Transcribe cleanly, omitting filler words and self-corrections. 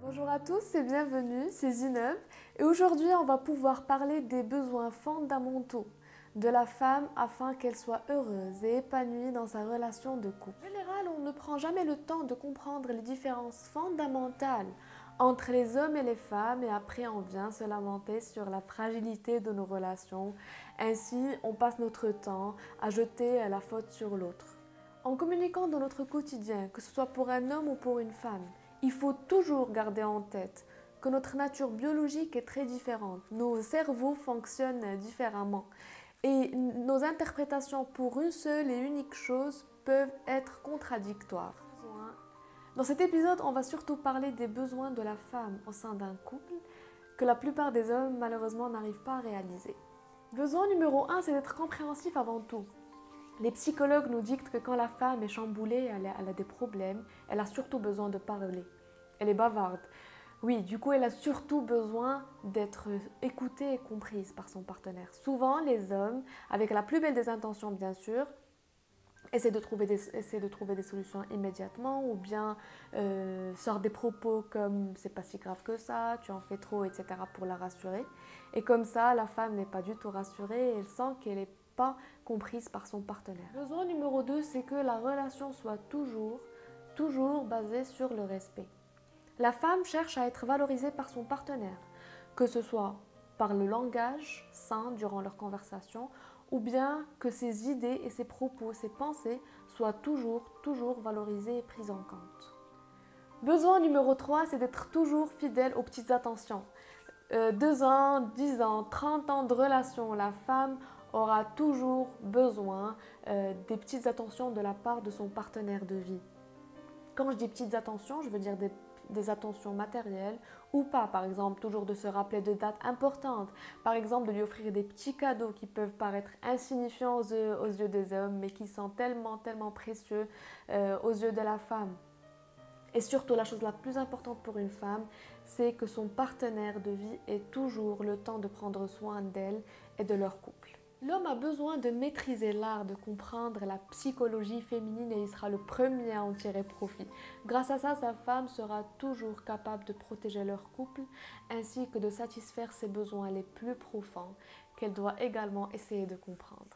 Bonjour à tous et bienvenue, c'est Zineb et aujourd'hui on va pouvoir parler des besoins fondamentaux de la femme afin qu'elle soit heureuse et épanouie dans sa relation de couple. En général, on ne prend jamais le temps de comprendre les différences fondamentales entre les hommes et les femmes et après on vient se lamenter sur la fragilité de nos relations. Ainsi, on passe notre temps à jeter la faute sur l'autre. En communiquant dans notre quotidien, que ce soit pour un homme ou pour une femme, il faut toujours garder en tête que notre nature biologique est très différente. Nos cerveaux fonctionnent différemment et nos interprétations pour une seule et unique chose peuvent être contradictoires. Dans cet épisode, on va surtout parler des besoins de la femme au sein d'un couple que la plupart des hommes malheureusement n'arrivent pas à réaliser. Besoin numéro 1, c'est d'être compréhensif avant tout. Les psychologues nous dictent que quand la femme est chamboulée, elle a des problèmes, elle a surtout besoin de parler. Elle est bavarde. Oui, du coup, elle a surtout besoin d'être écoutée et comprise par son partenaire. Souvent, les hommes, avec la plus belle des intentions bien sûr, essaient de trouver des solutions immédiatement ou bien sortent des propos comme « c'est pas si grave que ça, tu en fais trop », etc. pour la rassurer. Et comme ça, la femme n'est pas du tout rassurée et elle sent qu'elle est pas comprise par son partenaire. Besoin numéro 2, c'est que la relation soit toujours basée sur le respect. La femme cherche à être valorisée par son partenaire, que ce soit par le langage sain durant leur conversation ou bien que ses idées et ses propos, ses pensées soient toujours valorisées et prises en compte. Besoin numéro 3, c'est d'être toujours fidèle aux petites attentions. 2 ans, 10 ans, 30 ans de relation, la femme aura toujours besoin des petites attentions de la part de son partenaire de vie. Quand je dis petites attentions, je veux dire des attentions matérielles ou pas. Par exemple, toujours de se rappeler de dates importantes. Par exemple, de lui offrir des petits cadeaux qui peuvent paraître insignifiants aux yeux des hommes, mais qui sont tellement précieux aux yeux de la femme. Et surtout, la chose la plus importante pour une femme, c'est que son partenaire de vie ait toujours le temps de prendre soin d'elle et de leur couple. L'homme a besoin de maîtriser l'art de comprendre la psychologie féminine et il sera le premier à en tirer profit. Grâce à ça, sa femme sera toujours capable de protéger leur couple ainsi que de satisfaire ses besoins les plus profonds qu'elle doit également essayer de comprendre.